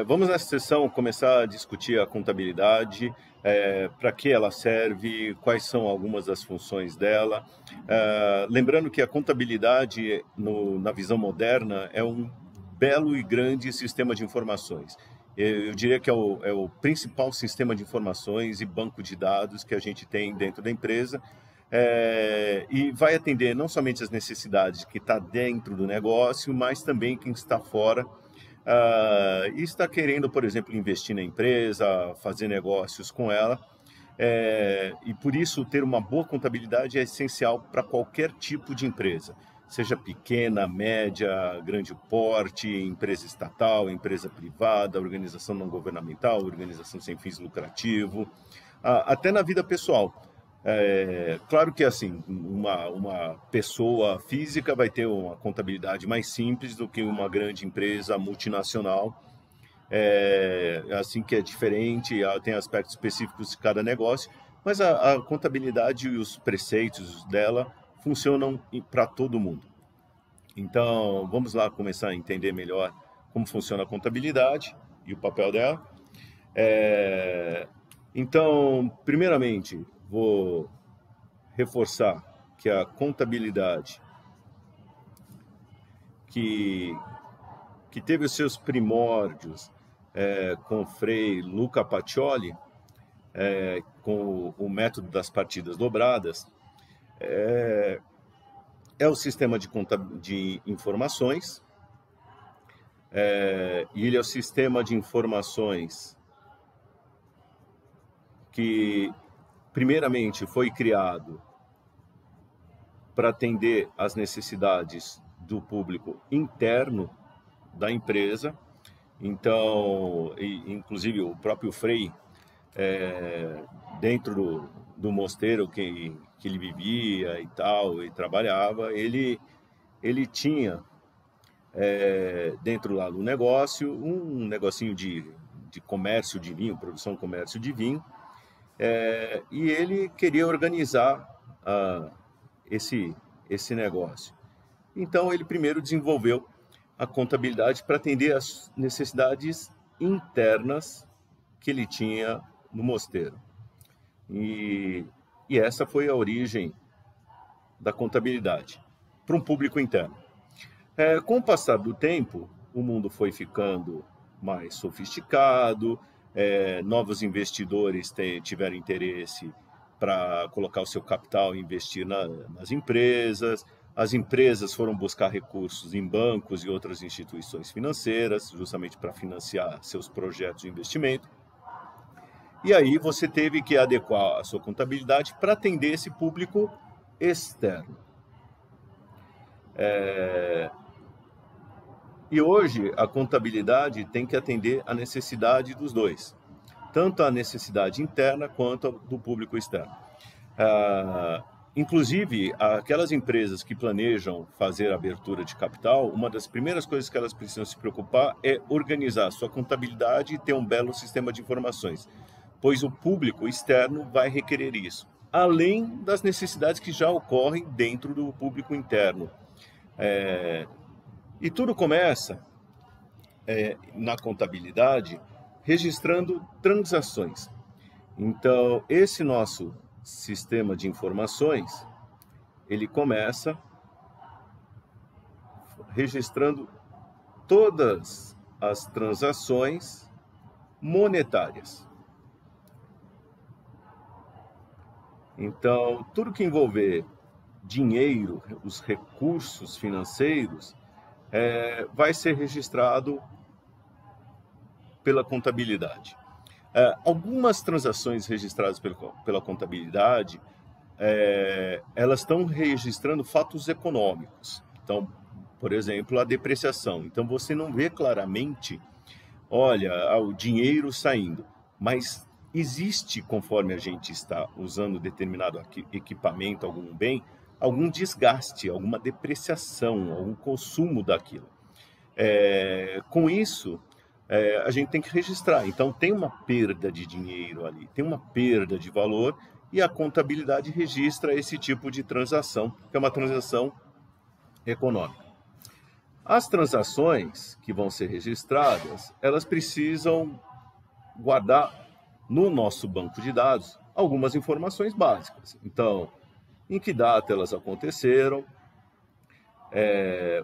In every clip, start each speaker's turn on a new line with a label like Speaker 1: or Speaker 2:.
Speaker 1: Vamos nessa sessão começar a discutir a contabilidade, para que ela serve, quais são algumas das funções dela. Lembrando que a contabilidade, na visão moderna, é um belo e grande sistema de informações. Eu diria que é o principal sistema de informações e banco de dados que a gente tem dentro da empresa, e vai atender não somente as necessidades que está dentro do negócio, mas também quem está fora, e está querendo, por exemplo, investir na empresa, fazer negócios com ela. E por isso ter uma boa contabilidade é essencial para qualquer tipo de empresa, seja pequena, média, grande porte, empresa estatal, empresa privada, organização não governamental, organização sem fins lucrativos, até na vida pessoal. Claro que assim, uma pessoa física vai ter uma contabilidade mais simples do que uma grande empresa multinacional, assim que é diferente, tem aspectos específicos de cada negócio, mas a contabilidade e os preceitos dela funcionam para todo mundo. Então, vamos lá começar a entender melhor como funciona a contabilidade e o papel dela. Então, primeiramente, vou reforçar que a contabilidade, que teve os seus primórdios com Frei Luca Pacioli, com o método das partidas dobradas, é o sistema de informações, e ele é o sistema de informações que primeiramente foi criado para atender às necessidades do público interno da empresa. Então, inclusive o próprio Frei, dentro do mosteiro que ele vivia e tal, e trabalhava, ele tinha dentro lá do negócio um negocinho de comércio de vinho, produção comércio de vinho, e ele queria organizar esse negócio. Então, ele primeiro desenvolveu a contabilidade para atender às necessidades internas que ele tinha no mosteiro. E essa foi a origem da contabilidade, para um público interno. Com o passar do tempo, o mundo foi ficando mais sofisticado, novos investidores tiveram interesse para colocar o seu capital e investir nas empresas. As empresas foram buscar recursos em bancos e outras instituições financeiras, justamente para financiar seus projetos de investimento. E aí você teve que adequar a sua contabilidade para atender esse público externo. E hoje a contabilidade tem que atender a necessidade dos dois, tanto a necessidade interna quanto a do público externo. Inclusive, aquelas empresas que planejam fazer abertura de capital, uma das primeiras coisas que elas precisam se preocupar é organizar a sua contabilidade e ter um belo sistema de informações, pois o público externo vai requerer isso, além das necessidades que já ocorrem dentro do público interno. E tudo começa na contabilidade registrando transações. Então, esse nosso sistema de informações, ele começa registrando todas as transações monetárias. Então, tudo que envolver dinheiro, os recursos financeiros, vai ser registrado pela contabilidade. Algumas transações registradas pela contabilidade, elas estão registrando fatos econômicos. Então, por exemplo, a depreciação. Então, você não vê claramente, olha, o dinheiro saindo, mas existe, conforme a gente está usando determinado equipamento, algum bem, algum desgaste, alguma depreciação, algum consumo daquilo. Com isso, a gente tem que registrar. Então, tem uma perda de dinheiro ali, tem uma perda de valor, e a contabilidade registra esse tipo de transação, que é uma transação econômica. As transações que vão ser registradas, elas precisam guardar no nosso banco de dados algumas informações básicas. Então, em que data elas aconteceram,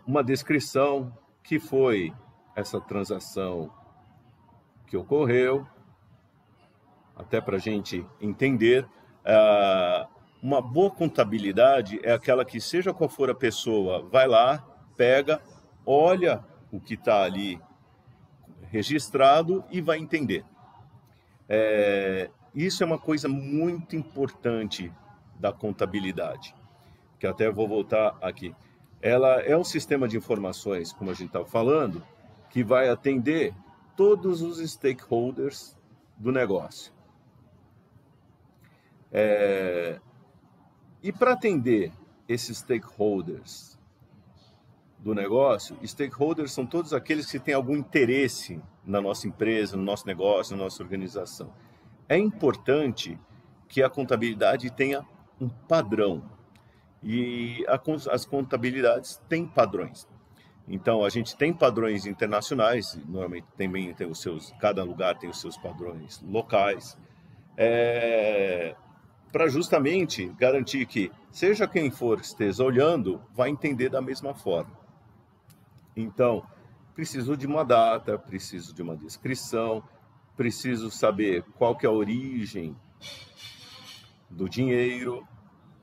Speaker 1: uma descrição que foi essa transação que ocorreu, até para a gente entender. Uma boa contabilidade é aquela que, seja qual for a pessoa, vai lá, pega, olha o que está ali registrado e vai entender. Isso é uma coisa muito importante da contabilidade, que até vou voltar aqui. Ela é um sistema de informações, como a gente estava falando, que vai atender todos os stakeholders do negócio. E para atender esses stakeholders do negócio, stakeholders são todos aqueles que têm algum interesse na nossa empresa, no nosso negócio, na nossa organização. É importante que a contabilidade tenha um padrão. E as contabilidades têm padrões. Então, a gente tem padrões internacionais, normalmente também tem os seus, cada lugar tem os seus padrões locais, para justamente garantir que, seja quem for esteja olhando, vai entender da mesma forma. Então, preciso de uma data, preciso de uma descrição, preciso saber qual que é a origem do dinheiro,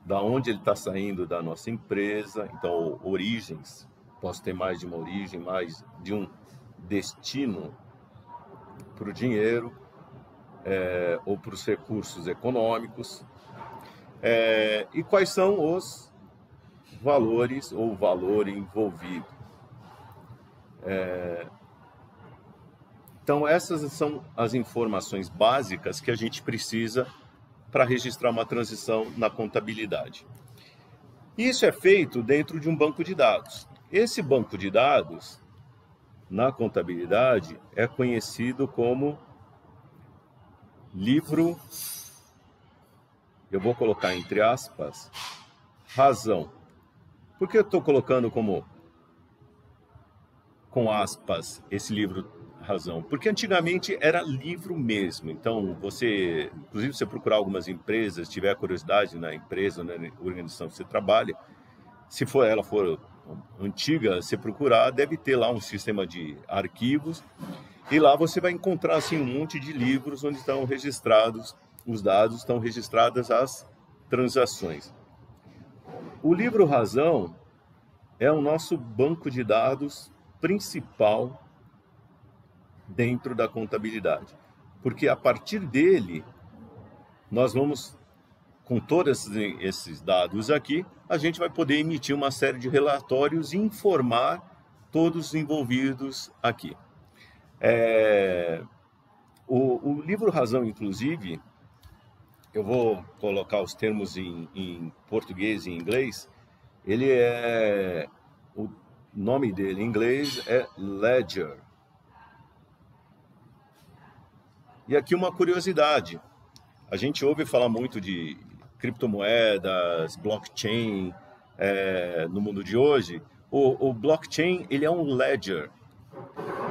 Speaker 1: da onde ele está saindo da nossa empresa. Então, origens, posso ter mais de uma origem, mais de um destino para o dinheiro ou para os recursos econômicos. E quais são os valores ou o valor envolvido. Então, essas são as informações básicas que a gente precisa para registrar uma transição na contabilidade. Isso é feito dentro de um banco de dados. Esse banco de dados, na contabilidade, é conhecido como livro, eu vou colocar entre aspas, razão. Por que eu estou colocando com aspas esse livro razão? Porque antigamente era livro mesmo. Então, inclusive, você procurar algumas empresas, tiver curiosidade na empresa, na organização que você trabalha, se ela for antiga, você procurar, deve ter lá um sistema de arquivos, e lá você vai encontrar assim, um monte de livros onde estão registrados os dados, estão registradas as transações. O livro razão é o nosso banco de dados principal dentro da contabilidade, porque a partir dele nós vamos, com todos esses dados aqui, a gente vai poder emitir uma série de relatórios e informar todos os envolvidos aqui. O livro razão, inclusive, eu vou colocar os termos em português e em inglês, o nome dele em inglês é Ledger. E aqui uma curiosidade, a gente ouve falar muito de criptomoedas, blockchain, no mundo de hoje. O blockchain, ele é um ledger.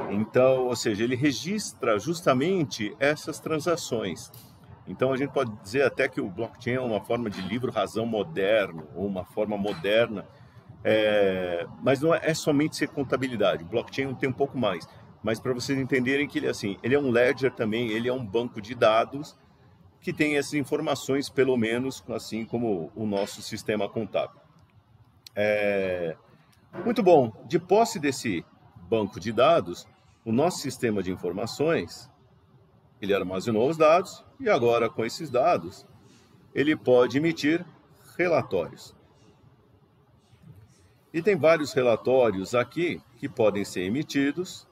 Speaker 1: Então, ou seja, ele registra justamente essas transações. Então, a gente pode dizer até que o blockchain é uma forma de livro-razão moderno, ou uma forma moderna, mas não é somente ser contabilidade. O blockchain tem um pouco mais. Mas para vocês entenderem que ele é um ledger também, ele é um banco de dados que tem essas informações, pelo menos, assim como o nosso sistema contábil. Muito bom. De posse desse banco de dados, o nosso sistema de informações, ele armazenou os dados e agora, com esses dados, ele pode emitir relatórios. E tem vários relatórios aqui que podem ser emitidos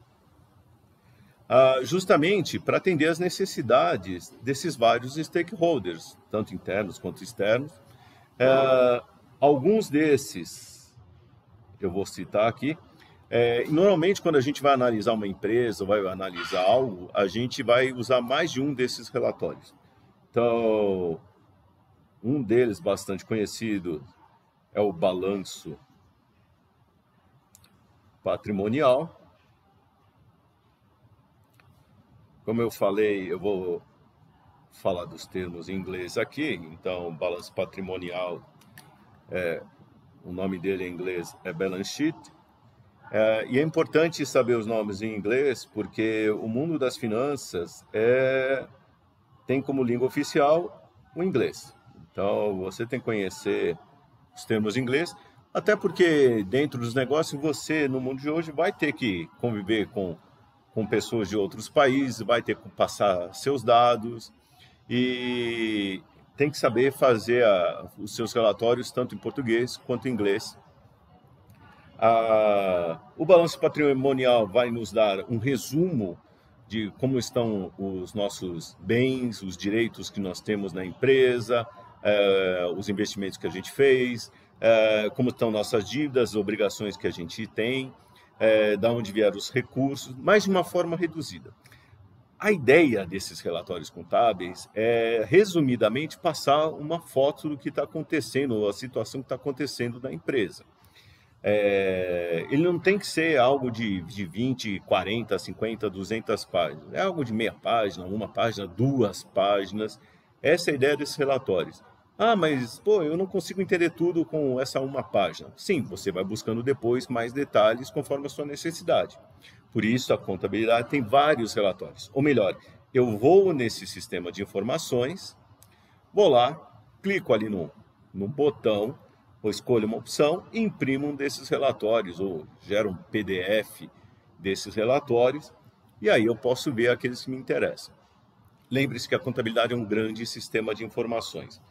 Speaker 1: justamente para atender às necessidades desses vários stakeholders, tanto internos quanto externos. Alguns desses eu vou citar aqui. Normalmente, quando a gente vai analisar uma empresa, vai analisar algo, a gente vai usar mais de um desses relatórios. Então, um deles bastante conhecido é o balanço patrimonial. Como eu falei, eu vou falar dos termos em inglês aqui. Então, balanço patrimonial, o nome dele em inglês é balance sheet. E é importante saber os nomes em inglês, porque o mundo das finanças tem como língua oficial o inglês. Então, você tem que conhecer os termos em inglês, até porque dentro dos negócios, você, no mundo de hoje, vai ter que conviver com pessoas de outros países, vai ter que passar seus dados e tem que saber fazer os seus relatórios tanto em português quanto em inglês. O balanço patrimonial vai nos dar um resumo de como estão os nossos bens, os direitos que nós temos na empresa, os investimentos que a gente fez, como estão nossas dívidas, obrigações que a gente tem, de onde vieram os recursos, mas de uma forma reduzida. A ideia desses relatórios contábeis é, resumidamente, passar uma foto do que está acontecendo, ou a situação que está acontecendo na empresa. Ele não tem que ser algo de 20, 40, 50, 200 páginas. É algo de meia página, uma página, 2 páginas. Essa é a ideia desses relatórios. Mas eu não consigo entender tudo com essa uma página. Sim, você vai buscando depois mais detalhes conforme a sua necessidade. Por isso, a contabilidade tem vários relatórios. Ou melhor, eu vou nesse sistema de informações, vou lá, clico ali no botão, ou escolho uma opção e imprimo um desses relatórios, ou gero um PDF desses relatórios, e aí eu posso ver aqueles que me interessam. Lembre-se que a contabilidade é um grande sistema de informações.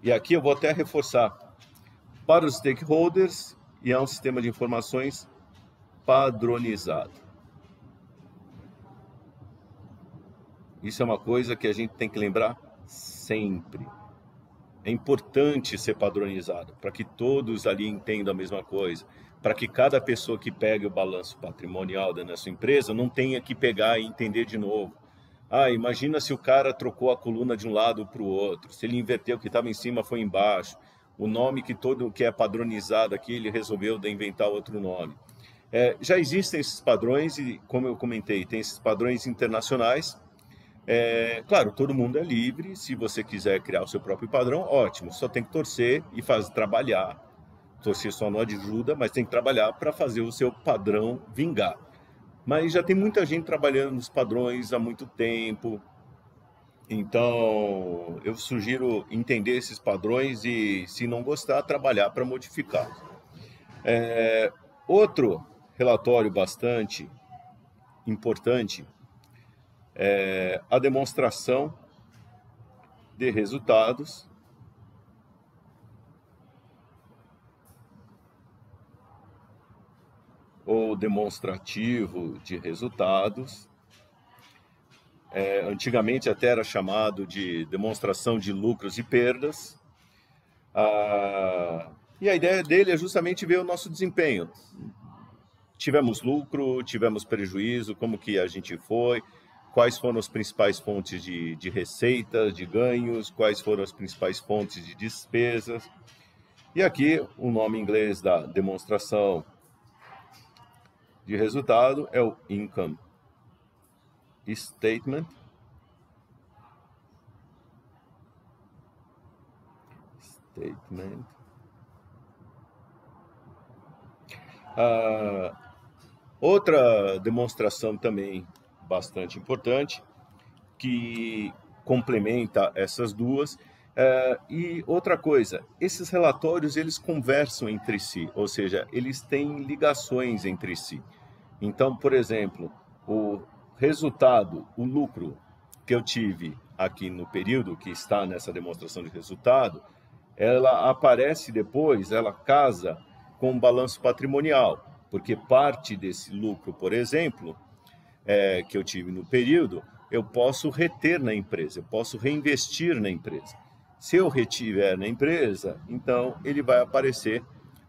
Speaker 1: E aqui eu vou até reforçar para os stakeholders, e é um sistema de informações padronizado. Isso é uma coisa que a gente tem que lembrar sempre. É importante ser padronizado, para que todos ali entendam a mesma coisa, para que cada pessoa que pega o balanço patrimonial da nossa empresa não tenha que pegar e entender de novo. Imagina se o cara trocou a coluna de um lado para o outro, se ele inverteu o que estava em cima foi embaixo, o nome que é padronizado aqui, ele resolveu inventar outro nome. Já existem esses padrões e, como eu comentei, tem esses padrões internacionais. Claro, todo mundo é livre, se você quiser criar o seu próprio padrão, ótimo, só tem que torcer e trabalhar. Torcer só não ajuda, mas tem que trabalhar para fazer o seu padrão vingar. Mas já tem muita gente trabalhando nos padrões há muito tempo, então eu sugiro entender esses padrões e, se não gostar, trabalhar para modificar. Outro relatório bastante importante é a demonstração de resultados ou demonstrativo de resultados. Antigamente até era chamado de demonstração de lucros e perdas. E a ideia dele é justamente ver o nosso desempenho. Tivemos lucro, tivemos prejuízo, como que a gente foi, quais foram as principais fontes de receita, de ganhos, quais foram as principais fontes de despesas. E aqui o nome em inglês da demonstração de resultado é o Income Statement. Outra demonstração também bastante importante, que complementa essas duas. E outra coisa, esses relatórios eles conversam entre si, ou seja, eles têm ligações entre si. Então, por exemplo, o resultado, o lucro que eu tive aqui no período, que está nessa demonstração de resultado, ela aparece depois, ela casa com o balanço patrimonial, porque parte desse lucro, por exemplo, que eu tive no período, eu posso reter na empresa, eu posso reinvestir na empresa. Se eu retiver na empresa, então ele vai aparecer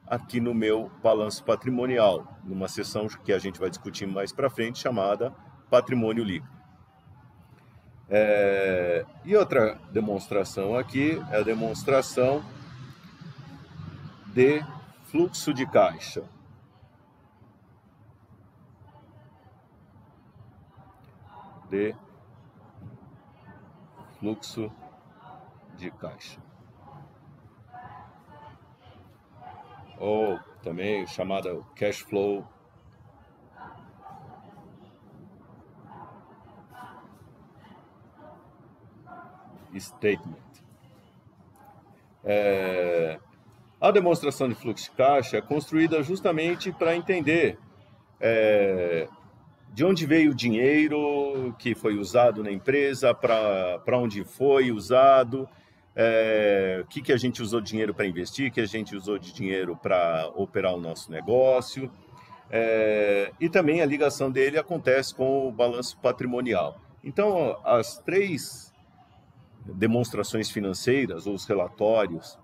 Speaker 1: aqui no meu balanço patrimonial, numa seção que a gente vai discutir mais para frente, chamada patrimônio líquido. E outra demonstração aqui é a demonstração de fluxo de caixa. de fluxo de caixa. Ou também chamada cash flow statement. A demonstração de fluxo de caixa é construída justamente para entender de onde veio o dinheiro que foi usado na empresa, para onde foi usado, o que a gente usou de dinheiro para investir, que a gente usou de dinheiro para operar o nosso negócio. E também a ligação dele acontece com o balanço patrimonial. Então, as três demonstrações financeiras, ou os relatórios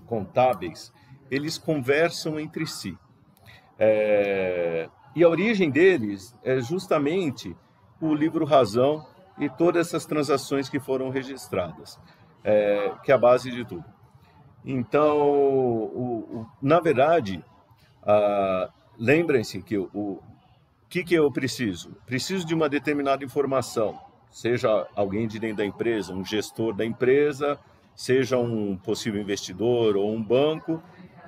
Speaker 1: contábeis, eles conversam entre si. E a origem deles é justamente o livro Razão e todas essas transações que foram registradas, que é a base de tudo. Então, na verdade, lembrem-se que o que eu preciso? Preciso de uma determinada informação, seja alguém de dentro da empresa, um gestor da empresa, seja um possível investidor ou um banco,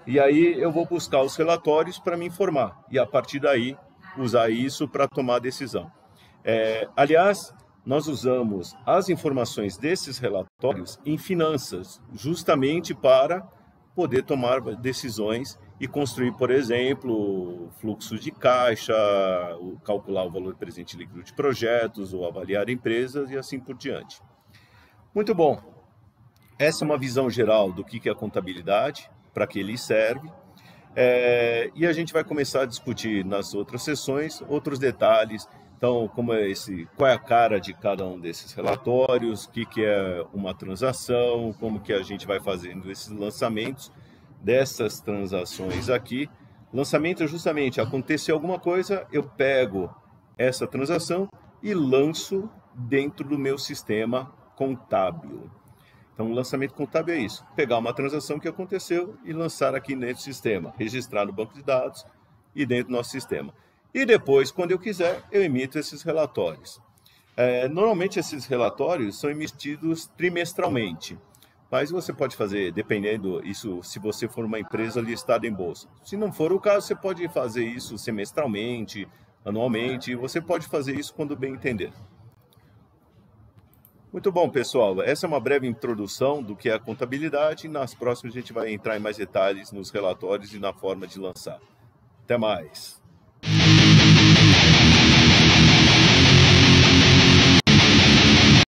Speaker 1: e aí eu vou buscar os relatórios para me informar, e a partir daí usar isso para tomar a decisão. Aliás, nós usamos as informações desses relatórios em finanças, justamente para poder tomar decisões e construir, por exemplo, fluxos de caixa, calcular o valor presente líquido de projetos, ou avaliar empresas e assim por diante. Muito bom. Essa é uma visão geral do que é a contabilidade, para que ele serve. E a gente vai começar a discutir nas outras sessões outros detalhes. Então, qual é a cara de cada um desses relatórios, o que é uma transação, como que a gente vai fazendo esses lançamentos dessas transações aqui. Lançamento é justamente acontecer alguma coisa, eu pego essa transação e lanço dentro do meu sistema contábil. Então, o lançamento contábil é isso, pegar uma transação que aconteceu e lançar aqui dentro do sistema, registrar no banco de dados e dentro do nosso sistema. E depois, quando eu quiser, eu emito esses relatórios. Normalmente, esses relatórios são emitidos trimestralmente, mas você pode fazer, dependendo isso, se você for uma empresa listada em bolsa. Se não for o caso, você pode fazer isso semestralmente, anualmente, você pode fazer isso quando bem entender. Muito bom, pessoal. Essa é uma breve introdução do que é a contabilidade. Nas próximas, a gente vai entrar em mais detalhes nos relatórios e na forma de lançar. Até mais.